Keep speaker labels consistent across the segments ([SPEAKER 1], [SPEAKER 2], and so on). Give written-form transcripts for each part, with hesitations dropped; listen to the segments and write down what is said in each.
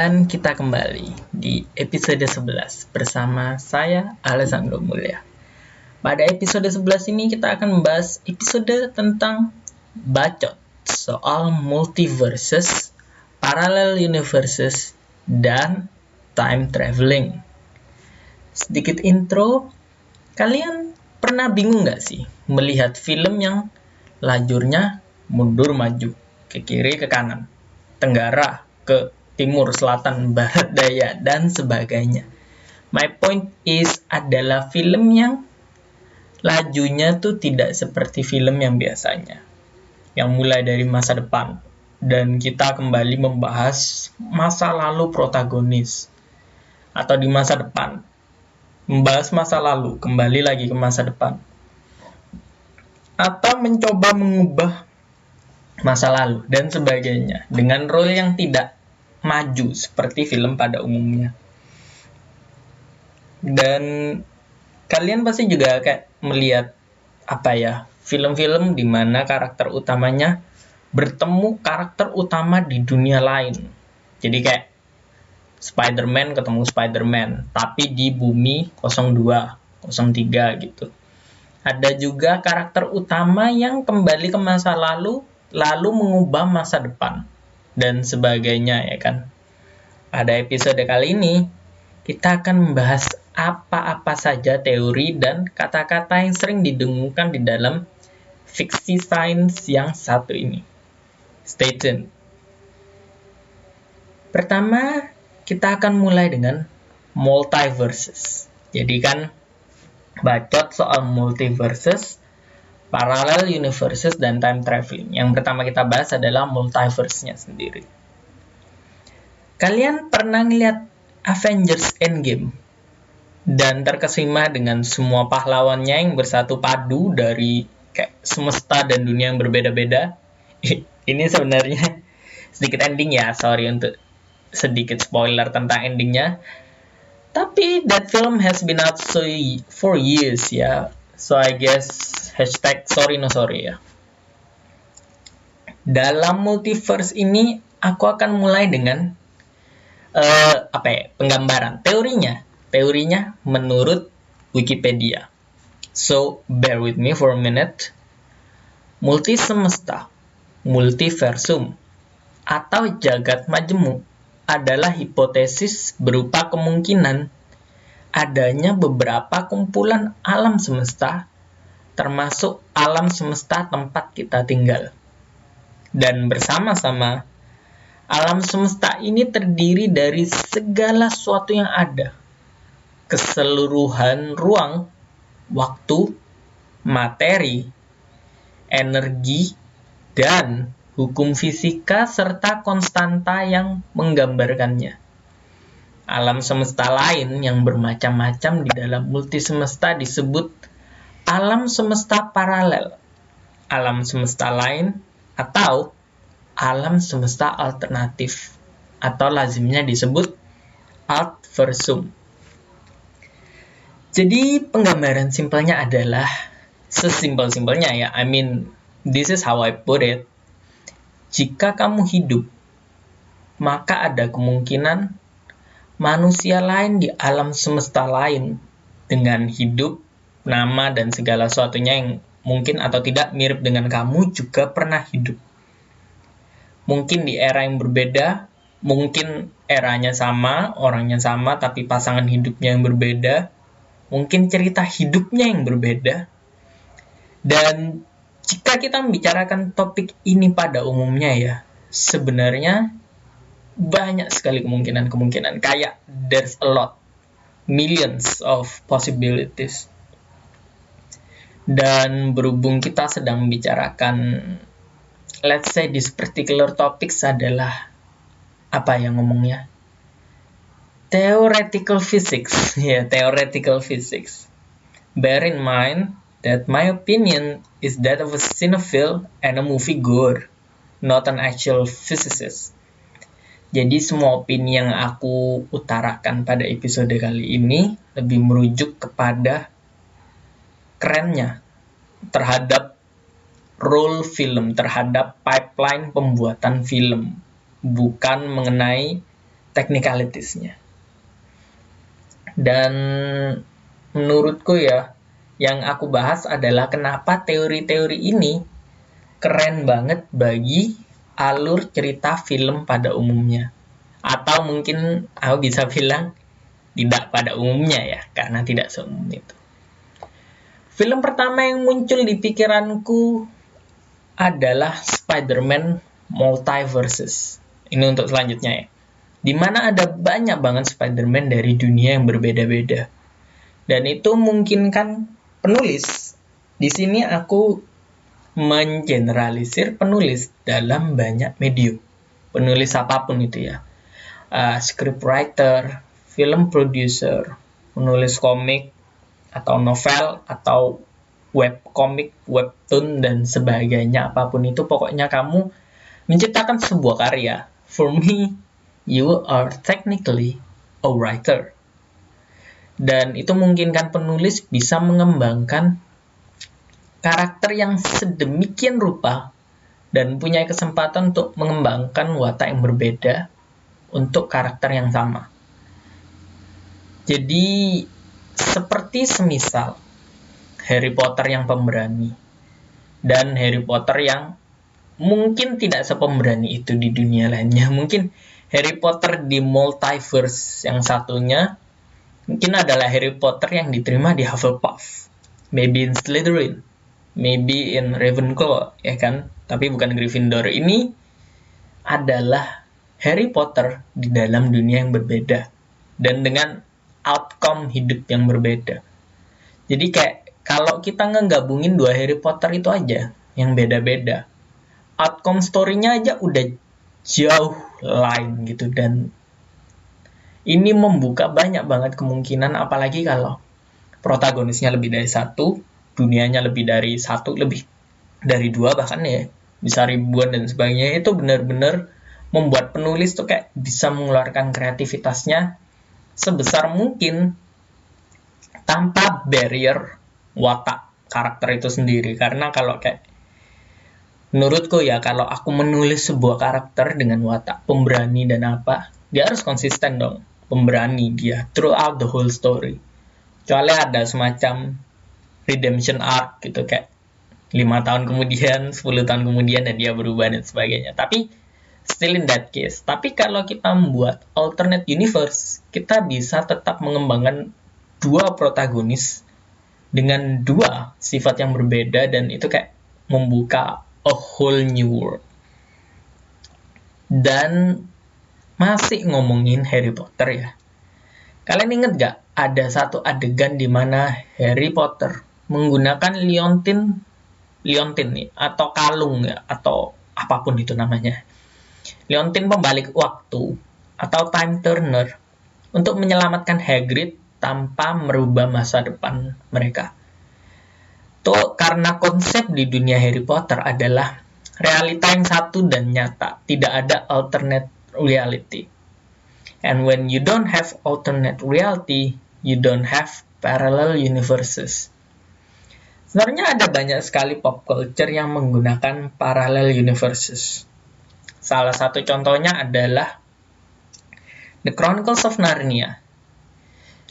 [SPEAKER 1] Dan kita kembali di episode 11 bersama saya, Alessandro Mulya. Pada episode 11 ini kita akan membahas episode tentang bacot soal multiverses, parallel universes, dan time traveling. Sedikit intro, kalian pernah bingung nggak sih melihat film yang lajurnya mundur maju, ke kiri ke kanan, tenggara ke timur, selatan, barat, daya, dan sebagainya. My point is adalah film yang lajunya tuh tidak seperti film yang biasanya, yang mulai dari masa depan, dan kita kembali membahas masa lalu protagonis, atau di masa depan, membahas masa lalu, kembali lagi ke masa depan, atau mencoba mengubah masa lalu, dan sebagainya, dengan role yang tidak maju seperti film pada umumnya. Dan kalian pasti juga kayak melihat film-film di mana karakter utamanya bertemu karakter utama di dunia lain. Jadi kayak Spider-Man ketemu Spider-Man, tapi di bumi 02, 03 gitu. Ada juga karakter utama yang kembali ke masa lalu mengubah masa depan, dan sebagainya, ya kan. Pada episode kali ini, kita akan membahas apa-apa saja teori dan kata-kata yang sering didengungkan di dalam fiksi sains yang satu ini. Stay tuned. Pertama, kita akan mulai dengan multiverses. Jadi kan, bacot soal multiverses, parallel universes, dan time traveling. Yang pertama kita bahas adalah multiverse-nya sendiri. Kalian pernah ngeliat Avengers Endgame dan terkesima dengan semua pahlawannya yang bersatu padu dari kayak semesta dan dunia yang berbeda-beda? Ini sebenarnya sedikit ending ya, sorry untuk sedikit spoiler tentang endingnya. Tapi that film has been out for years ya, so I guess #sorry no sorry ya. Dalam multiverse ini aku akan mulai dengan penggambaran teorinya menurut Wikipedia. So bear with me for a minute. Multisemesta, multiversum, atau jagat majemuk adalah hipotesis berupa kemungkinan adanya beberapa kumpulan alam semesta, termasuk alam semesta tempat kita tinggal. Dan bersama-sama, alam semesta ini terdiri dari segala sesuatu yang ada, keseluruhan ruang, waktu, materi, energi, dan hukum fisika serta konstanta yang menggambarkannya. Alam semesta lain yang bermacam-macam di dalam multisemesta disebut alam semesta paralel, alam semesta lain, atau alam semesta alternatif, atau lazimnya disebut altversum. Jadi penggambaran simpelnya adalah sesimpel-simpelnya ya, this is how I put it. Jika kamu hidup, maka ada kemungkinan manusia lain di alam semesta lain dengan hidup, nama, dan segala sesuatunya yang mungkin atau tidak mirip dengan kamu juga pernah hidup. Mungkin di era yang berbeda, mungkin eranya sama, orangnya sama, tapi pasangan hidupnya yang berbeda, mungkin cerita hidupnya yang berbeda. Dan jika kita membicarakan topik ini pada umumnya ya, sebenarnya banyak sekali kemungkinan, kayak there's a lot, millions of possibilities. Dan berhubung kita sedang membicarakan, let's say this particular topics adalah theoretical physics. Theoretical physics. Bear in mind that my opinion is that of a cinephile and a movie goer, not an actual physicist. Jadi semua opini yang aku utarakan pada episode kali ini lebih merujuk kepada kerennya terhadap role film, terhadap pipeline pembuatan film, bukan mengenai technicalitiesnya. Dan menurutku ya, yang aku bahas adalah kenapa teori-teori ini keren banget bagi alur cerita film pada umumnya. Atau mungkin aku bisa bilang tidak pada umumnya ya, karena tidak seumum itu. Film pertama yang muncul di pikiranku adalah Spider-Man Multiverses. Ini untuk selanjutnya ya. Di mana ada banyak banget Spider-Man dari dunia yang berbeda-beda. Dan itu memungkinkan penulis. Di sini aku mengeneralisir penulis dalam banyak medium. Penulis apapun itu ya. Scriptwriter, film producer, penulis komik, atau novel, atau webcomic, webtoon, dan sebagainya. Apapun itu, pokoknya kamu menciptakan sebuah karya. For me, you are technically a writer. Dan itu memungkinkan penulis bisa mengembangkan karakter yang sedemikian rupa dan punya kesempatan untuk mengembangkan watak yang berbeda untuk karakter yang sama. Jadi, seperti semisal Harry Potter yang pemberani dan Harry Potter yang mungkin tidak sepemberani itu di dunia lainnya. Mungkin Harry Potter di multiverse yang satunya mungkin adalah Harry Potter yang diterima di Hufflepuff, maybe in Slytherin, maybe in Ravenclaw, ya kan? Tapi bukan Gryffindor. Ini adalah Harry Potter di dalam dunia yang berbeda dan dengan outcome hidup yang berbeda. Jadi kayak kalau kita ngegabungin dua Harry Potter itu aja yang beda-beda, outcome story-nya aja udah jauh lain gitu. Dan ini membuka banyak banget kemungkinan, apalagi kalau protagonisnya lebih dari satu, dunianya lebih dari satu, lebih dari dua bahkan ya, bisa ribuan dan sebagainya. Itu benar-benar membuat penulis tuh kayak bisa mengeluarkan kreativitasnya sebesar mungkin tanpa barrier watak karakter itu sendiri. Karena kalau kayak menurutku ya, kalau aku menulis sebuah karakter dengan watak pemberani dan apa, dia harus konsisten dong, pemberani dia throughout the whole story. Kecuali ada semacam redemption arc gitu, kayak 5 tahun kemudian, 10 tahun kemudian dan dia berubah dan sebagainya. Tapi still in that case. Tapi kalau kita membuat alternate universe, kita bisa tetap mengembangkan dua protagonis dengan dua sifat yang berbeda, dan itu kayak membuka a whole new world. Dan masih ngomongin Harry Potter ya. Kalian inget gak ada satu adegan di mana Harry Potter menggunakan liontin nih, atau kalung ya, atau apapun itu namanya. Liontin pembalik waktu atau time turner untuk menyelamatkan Hagrid tanpa merubah masa depan mereka. Tuh karena konsep di dunia Harry Potter adalah realita yang satu dan nyata, tidak ada alternate reality. And when you don't have alternate reality, you don't have parallel universes. Sebenarnya ada banyak sekali pop culture yang menggunakan parallel universes. Salah satu contohnya adalah The Chronicles of Narnia.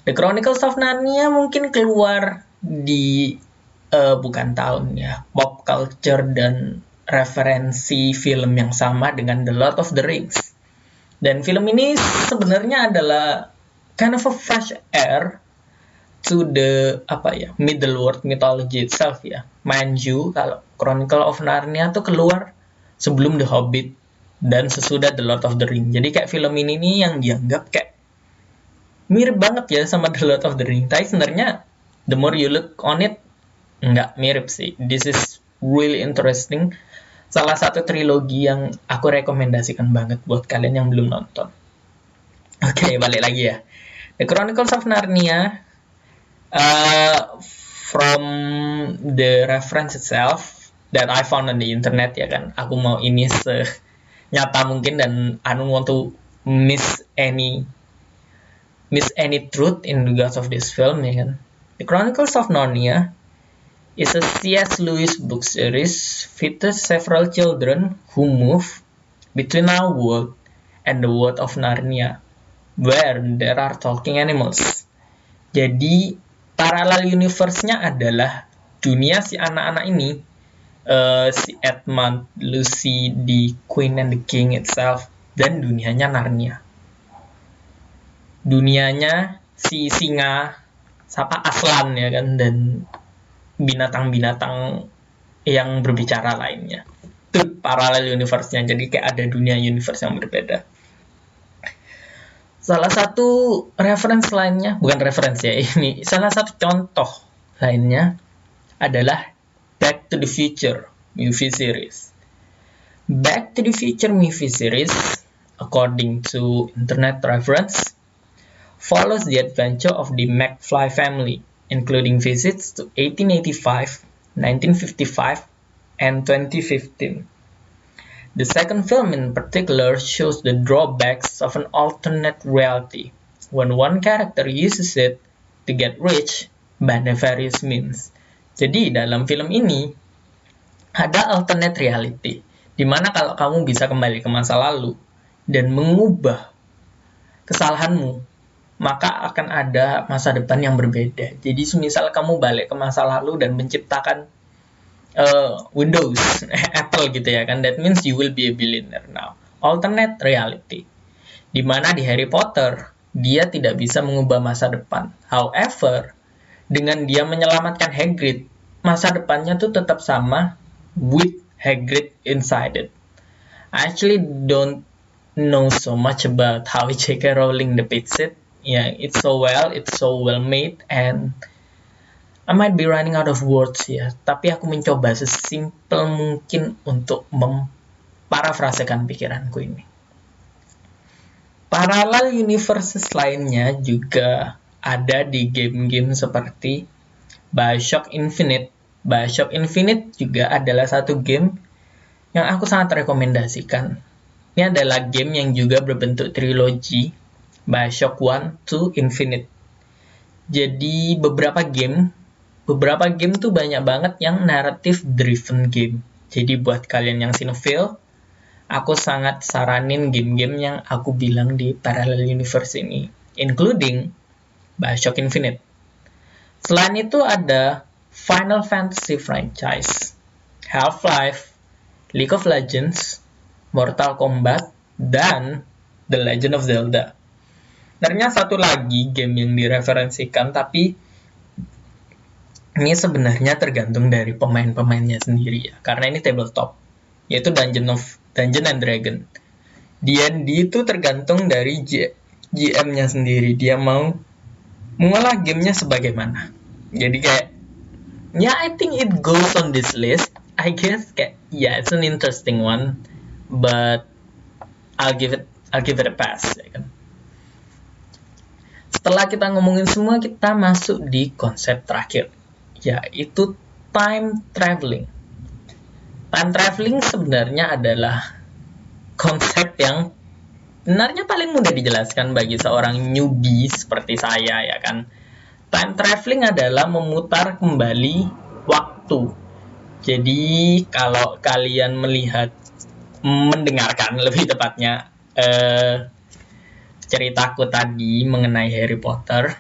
[SPEAKER 1] The Chronicles of Narnia mungkin keluar di bukan tahun ya, pop culture dan referensi film yang sama dengan The Lord of the Rings. Dan film ini sebenarnya adalah kind of a fresh air to the Middle World mythology itself ya. Mind you, kalau Chronicle of Narnia tuh keluar sebelum The Hobbit dan sesudah The Lord of the Ring. Jadi kayak film ini nih yang dianggap kayak mirip banget ya sama The Lord of the Ring. Tapi sebenarnya the more you look on it, nggak mirip sih. This is really interesting. Salah satu trilogi yang aku rekomendasikan banget buat kalian yang belum nonton. Oke, balik lagi ya. The Chronicles of Narnia, from the reference itself that I found on the internet ya kan. Aku mau ini senyata mungkin dan I don't want to miss any truth in regards of this film ya kan. The Chronicles of Narnia is a C.S. Lewis book series features several children who move between our world and the world of Narnia. where there are talking animals. Jadi parallel universe-nya adalah dunia si anak-anak ini, si Edmund, Lucy, the Queen and the King itself, dan dunianya Narnia. Dunianya si singa, siapa Aslan ya kan, dan binatang-binatang yang berbicara lainnya. Itu parallel universe-nya, jadi kayak ada dunia universe yang berbeda. Salah satu reference lainnya, bukan reference ya, ini salah satu contoh lainnya adalah Back to the Future movie series. Back to the Future movie series, according to internet reference, follows the adventure of the McFly family, including visits to 1885, 1955, and 2015. The second film in particular shows the drawbacks of an alternate reality, when one character uses it to get rich by nefarious means. Jadi dalam film ini ada alternate reality, di mana kalau kamu bisa kembali ke masa lalu dan mengubah kesalahanmu, maka akan ada masa depan yang berbeda. Jadi semisal kamu balik ke masa lalu dan menciptakan Windows, Apple gitu ya kan, that means you will be a billionaire now. Alternate reality, di mana di Harry Potter dia tidak bisa mengubah masa depan. However, dengan dia menyelamatkan Hagrid, masa depannya tuh tetap sama with Hagrid inside it. I actually don't know so much about how J.K. Rowling depicts it. Yeah, it's so well made, and I might be running out of words ya, tapi aku mencoba sesimpel mungkin untuk memparafrasekan pikiranku ini. Parallel universes lainnya juga ada di game-game seperti BioShock Infinite. BioShock Infinite juga adalah satu game yang aku sangat rekomendasikan. Ini adalah game yang juga berbentuk trilogi, BioShock 1 to Infinite. Jadi beberapa game tuh banyak banget yang narrative driven game. Jadi buat kalian yang cinephile, aku sangat saranin game-game yang aku bilang di parallel universe ini, including BioShock Infinite. Selain itu ada Final Fantasy franchise, Half-Life, League of Legends, Mortal Kombat, dan The Legend of Zelda. Ternyata satu lagi game yang direferensikan, tapi ini sebenarnya tergantung dari pemain-pemainnya sendiri ya, karena ini tabletop, yaitu Dungeon and Dragon. D&D itu tergantung dari GM-nya sendiri, dia mau mengolah gamenya sebagaimana. Jadi kayak, I think it goes on this list. I guess kayak, it's an interesting one, but I'll give it a pass. Ya kan? Setelah kita ngomongin semua, kita masuk di konsep terakhir, yaitu time traveling. Time traveling sebenarnya adalah konsep yang sebenarnya paling mudah dijelaskan bagi seorang newbie seperti saya ya kan. Time traveling adalah memutar kembali waktu. Jadi kalau kalian mendengarkan lebih tepatnya ceritaku tadi mengenai Harry Potter,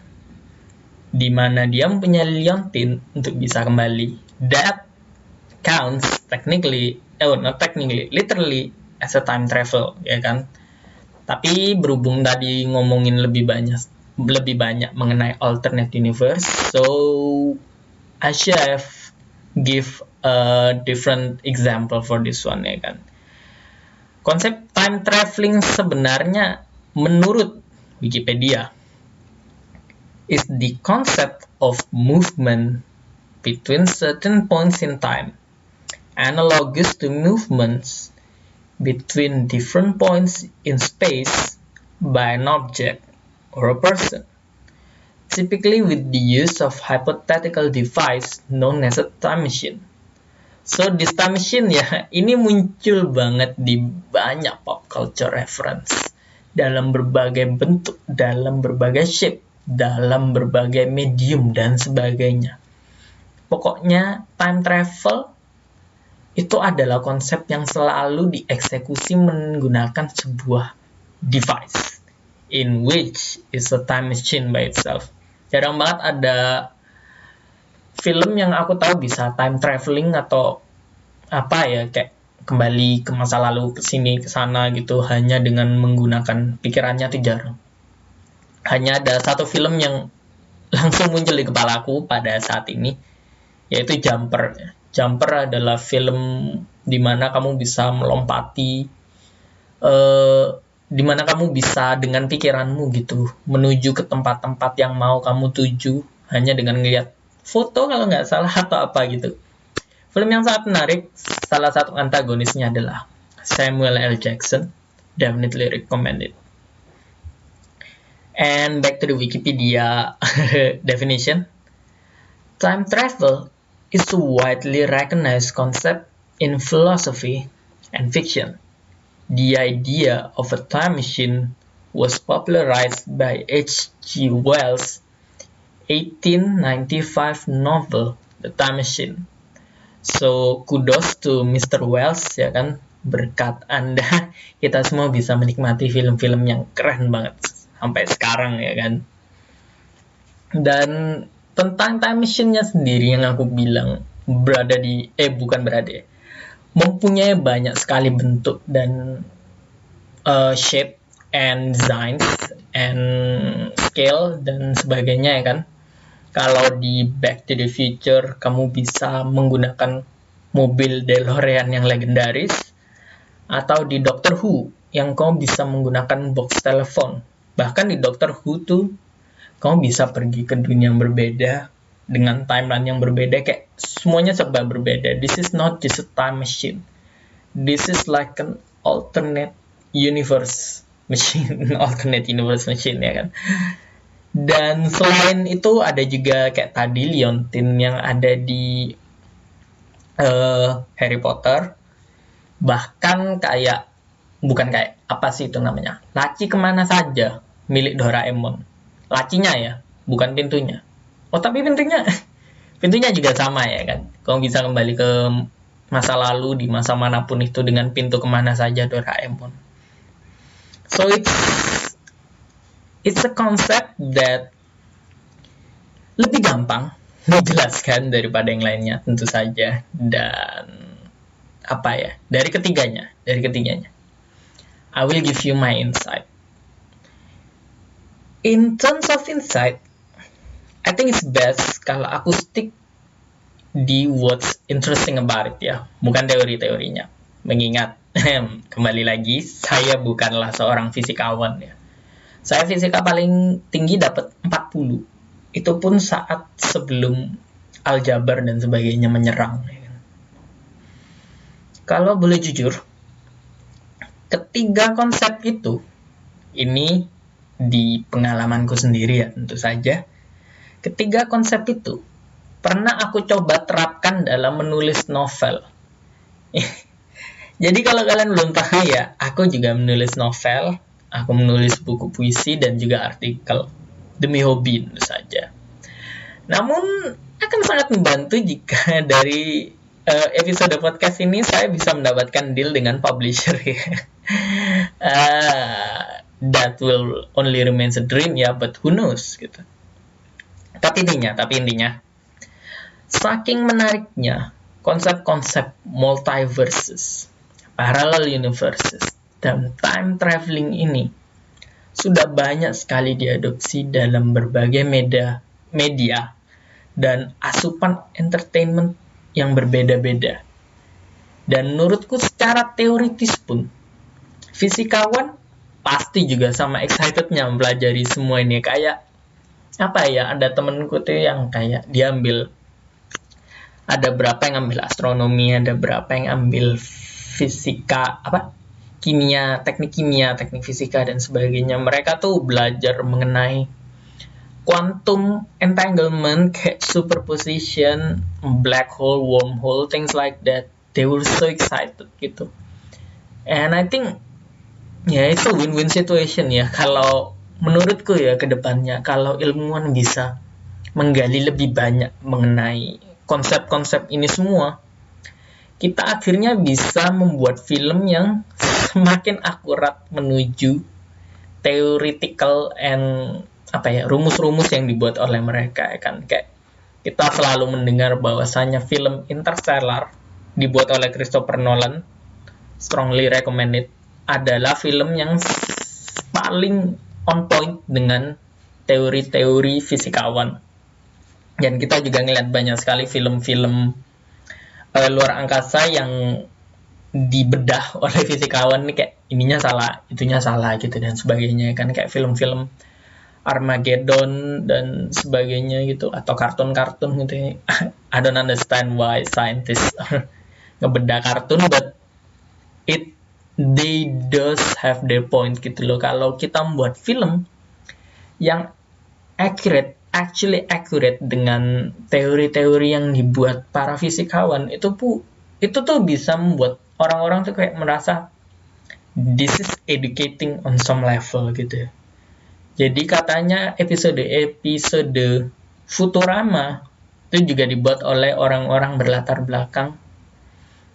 [SPEAKER 1] di mana dia mempunyai liontin untuk bisa kembali. That counts literally as a time travel, ya kan? Tapi berhubung tadi ngomongin lebih banyak mengenai alternate universe, so I should give a different example for this one, ya kan? Konsep time traveling sebenarnya menurut Wikipedia is the concept of movement between certain points in time, analogous to movements between different points in space by an object or a person, typically with the use of hypothetical device known as a time machine. So this time machine ya, ini muncul banget di banyak pop culture reference, dalam berbagai bentuk, dalam berbagai shape, dalam berbagai medium dan sebagainya. Pokoknya time travel itu adalah konsep yang selalu dieksekusi menggunakan sebuah device. in which is a time machine by itself. Jarang banget ada film yang aku tahu bisa time traveling atau apa ya, kayak kembali ke masa lalu, ke sini ke sana gitu, hanya dengan menggunakan pikirannya tuh jarang. Hanya ada satu film yang langsung muncul di kepalaku pada saat ini, yaitu Jumper. Jumper adalah film di mana kamu bisa melompati, di mana kamu bisa dengan pikiranmu gitu menuju ke tempat-tempat yang mau kamu tuju hanya dengan ngeliat foto kalau nggak salah atau apa gitu. Film yang sangat menarik. Salah satu antagonisnya adalah Samuel L. Jackson. Definitely recommended. And back to the Wikipedia definition. Time travel is a widely recognized concept in philosophy and fiction. The idea of a time machine was popularized by H.G. Wells' 1895 novel, The Time Machine. So, kudos to Mr. Wells, ya kan? Berkat Anda, kita semua bisa menikmati film-film yang keren banget sampai sekarang, ya kan? Dan tentang time machine-nya sendiri yang aku bilang mempunyai banyak sekali bentuk dan shape and designs and scale dan sebagainya, ya kan? Kalau di Back to the Future kamu bisa menggunakan mobil DeLorean yang legendaris, atau di Doctor Who yang kamu bisa menggunakan box telepon. Bahkan di Doctor Who tuh kamu bisa pergi ke dunia yang berbeda dengan timeline yang berbeda, kayak semuanya serba berbeda. This is not just a time machine. This is like an alternate universe machine, alternate universe machine, ya kan. Dan selain itu ada juga kayak tadi Liontin yang ada di Harry Potter. Bahkan kayak, bukan kayak, apa sih itu namanya? Laci kemana saja milik Doraemon. Lacinya ya, bukan pintunya. Oh, tapi pintunya juga sama, ya kan. Kamu bisa kembali ke masa lalu di masa manapun itu dengan pintu kemana saja Doraemon. So it's a concept that lebih gampang menjelaskan daripada yang lainnya tentu saja. Dan dari ketiganya I will give you my insight. In terms of insight, I think it's best kalau aku stick di what's interesting about it, ya, bukan teori-teorinya. Mengingat kembali lagi, saya bukanlah seorang fisikawan, ya. Saya fisika paling tinggi dapat 40. Itu pun saat sebelum aljabar dan sebagainya menyerang. Kalau boleh jujur, ketiga konsep itu, ini di pengalamanku sendiri ya tentu saja, ketiga konsep itu pernah aku coba terapkan dalam menulis novel. Jadi kalau kalian belum tahu ya, aku juga menulis novel, aku menulis buku puisi dan juga artikel demi hobi tentu saja. Namun akan sangat membantu jika dari episode podcast ini saya bisa mendapatkan deal dengan publisher, ya. That will only remains a dream, ya, but who knows gitu. Tapi intinya saking menariknya konsep-konsep multiverses, parallel universes, dan time traveling ini sudah banyak sekali diadopsi dalam berbagai media dan asupan entertainment yang berbeda-beda. Dan menurutku secara teoritis pun, fisikawan pasti juga sama excitednya mempelajari semua ini. Kayak ada temenku tuh yang kayak dia ada berapa yang ambil astronomi, ada berapa yang ambil fisika, teknik kimia, teknik fisika dan sebagainya. Mereka tuh belajar mengenai quantum entanglement, kayak superposition, black hole, wormhole, things like that. They were so excited gitu. And I think itu win-win situation, ya. Kalau menurutku ya ke depannya, kalau ilmuwan bisa menggali lebih banyak mengenai konsep-konsep ini semua, kita akhirnya bisa membuat film yang semakin akurat menuju theoretical and rumus-rumus yang dibuat oleh mereka, ya kan. Kayak kita selalu mendengar bahwasanya film Interstellar dibuat oleh Christopher Nolan, strongly recommended, adalah film yang paling on point dengan teori-teori fisikawan. Dan kita juga ngeliat banyak sekali film-film luar angkasa yang dibedah oleh fisikawan nih, kayak ininya salah, itunya salah gitu dan sebagainya, kan. Kayak film-film Armageddon dan sebagainya gitu, atau kartun-kartun gitu. I don't understand why scientists ngebedah kartun, but they does have their point gitu loh. Kalau kita membuat film yang actually accurate dengan teori-teori yang dibuat para fisikawan, itu tuh bisa membuat orang-orang tuh kayak merasa this is educating on some level gitu. Jadi katanya episode Futurama itu juga dibuat oleh orang-orang berlatar belakang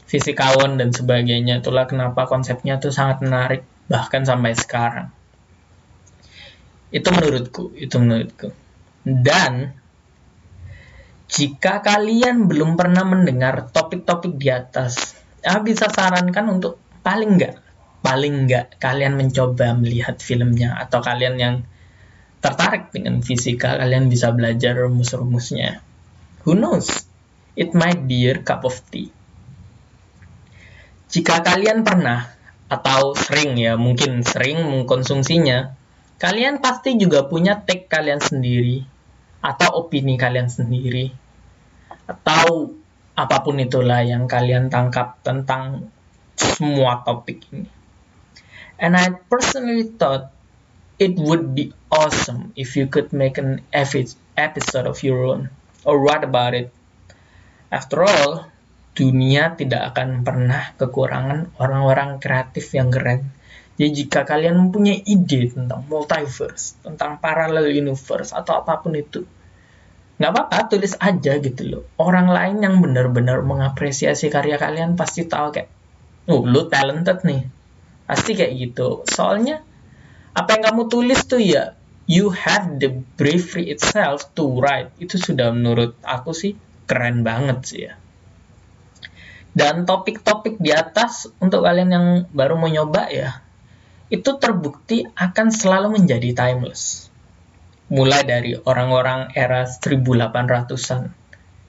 [SPEAKER 1] fisikawan dan sebagainya. Itulah kenapa konsepnya tuh sangat menarik bahkan sampai sekarang. Itu menurutku. Dan jika kalian belum pernah mendengar topik-topik di atas, bisa sarankan untuk paling enggak kalian mencoba melihat filmnya, atau kalian yang tertarik dengan fisika, kalian bisa belajar rumus-rumusnya. Who knows? It might be your cup of tea. Jika kalian pernah atau mungkin sering mengkonsumsinya, kalian pasti juga punya take kalian sendiri atau opini kalian sendiri, atau apapun itulah yang kalian tangkap tentang semua topik ini. And I personally thought it would be awesome if you could make an episode of your own, or what about it? After all, dunia tidak akan pernah kekurangan orang-orang kreatif yang keren. Jadi jika kalian mempunyai ide tentang multiverse, tentang parallel universe, atau apapun itu, nggak apa-apa, tulis aja gitu loh. Orang lain yang benar-benar mengapresiasi karya kalian pasti tahu kayak, lu talented nih. Pasti kayak gitu. Soalnya apa yang kamu tulis tuh ya, you have the bravery itself to write. Itu sudah menurut aku sih keren banget sih ya. Dan topik-topik di atas untuk kalian yang baru mau nyoba ya, itu terbukti akan selalu menjadi timeless. Mulai dari orang-orang era 1800-an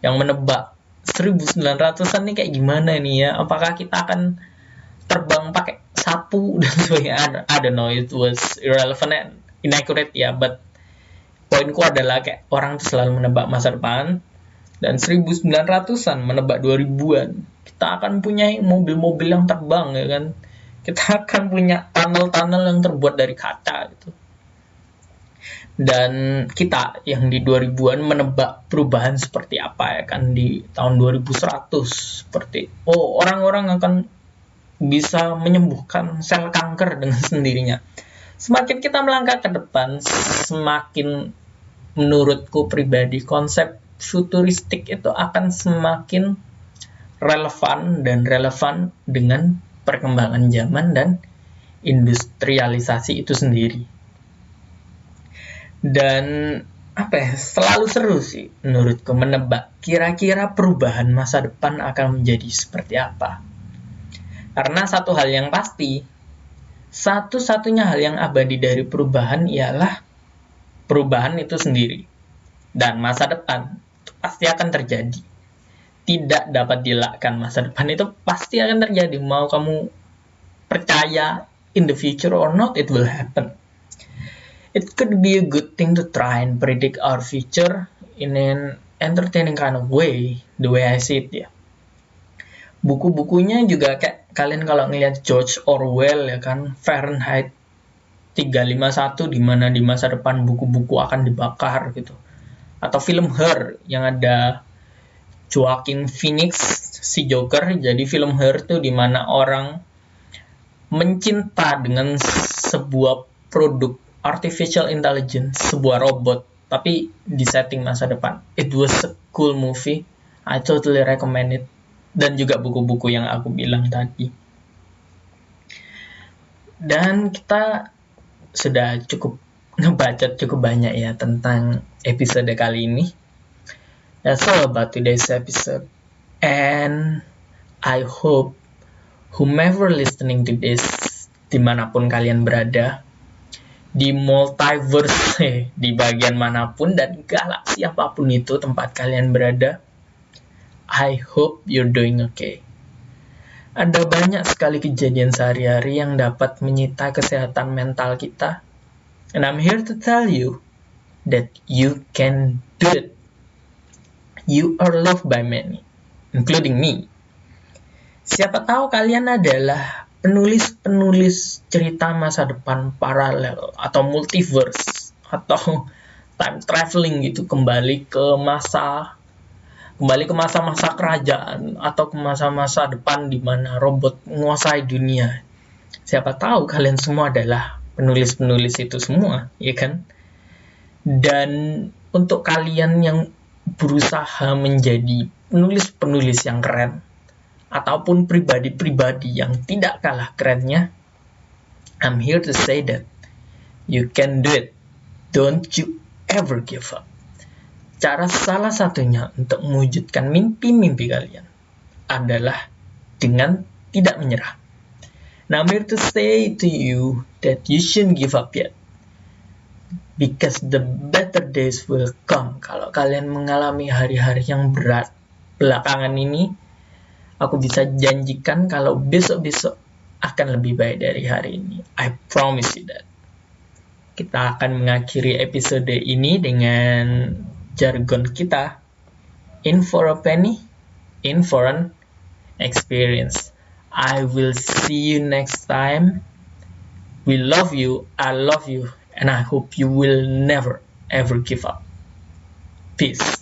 [SPEAKER 1] yang menebak 1900-an nih kayak gimana nih ya, apakah kita akan terbang pakai sapu dan sebagainya. I don't know, it was irrelevant and inaccurate ya, but poinku adalah kayak orang tuh selalu menebak masa depan, dan 1900-an menebak 2000-an kita akan punya mobil-mobil yang terbang, ya kan. Kita akan punya tunnel-tunnel yang terbuat dari kaca gitu. Dan kita yang di 2000-an menebak perubahan seperti apa, ya kan, di tahun 2100 seperti orang-orang akan bisa menyembuhkan sel kanker dengan sendirinya. Semakin kita melangkah ke depan, semakin menurutku pribadi konsep futuristik itu akan semakin relevan dengan perkembangan zaman dan industrialisasi itu sendiri. Dan selalu seru sih menurutku menebak kira-kira perubahan masa depan akan menjadi seperti apa. Karena satu hal yang pasti, satu-satunya hal yang abadi dari perubahan ialah perubahan itu sendiri. Dan masa depan itu pasti akan terjadi. Tidak dapat dielakkan, masa depan itu pasti akan terjadi. Mau kamu percaya in the future or not, it will happen. It could be a good thing to try and predict our future in an entertaining kind of way, the way I see it ya. Buku-bukunya juga kayak kalian kalau ngelihat George Orwell ya kan, Fahrenheit 351, di mana di masa depan buku-buku akan dibakar gitu. Atau film Her yang ada Joaquin Phoenix si Joker. Jadi film Her tuh di mana orang mencinta dengan sebuah produk artificial intelligence, sebuah robot, tapi di setting masa depan. It was a cool movie. I totally recommend it. Dan juga buku-buku yang aku bilang tadi. Dan kita sudah cukup ngebacot cukup banyak ya tentang episode kali ini. That's all about today's episode. And I hope whomever listening to this, dimanapun kalian berada, di multiverse, di bagian manapun dan galaksi apapun itu tempat kalian berada, I hope you're doing okay. Ada banyak sekali kejadian sehari-hari yang dapat menyita kesehatan mental kita. And I'm here to tell you that you can do it. You are loved by many, including me. Siapa tahu kalian adalah penulis-penulis cerita masa depan paralel atau multiverse atau time traveling gitu, kembali ke masa-masa kerajaan atau ke masa-masa depan di mana robot menguasai dunia. Siapa tahu kalian semua adalah penulis-penulis itu semua, ya kan? Dan untuk kalian yang berusaha menjadi penulis-penulis yang keren ataupun pribadi-pribadi yang tidak kalah kerennya, I'm here to say that you can do it. Don't you ever give up. Salah satunya untuk mewujudkan mimpi-mimpi kalian adalah dengan tidak menyerah. Now I'm here to say to you that you shouldn't give up yet. Because the better days will come. Kalau kalian mengalami hari-hari yang berat belakangan ini, aku bisa janjikan kalau besok-besok akan lebih baik dari hari ini. I promise you that. Kita akan mengakhiri episode ini dengan jargon kita. In for a penny, in for an experience. I will see you next time. We love you, I love you, and I hope you will never ever give up. Peace.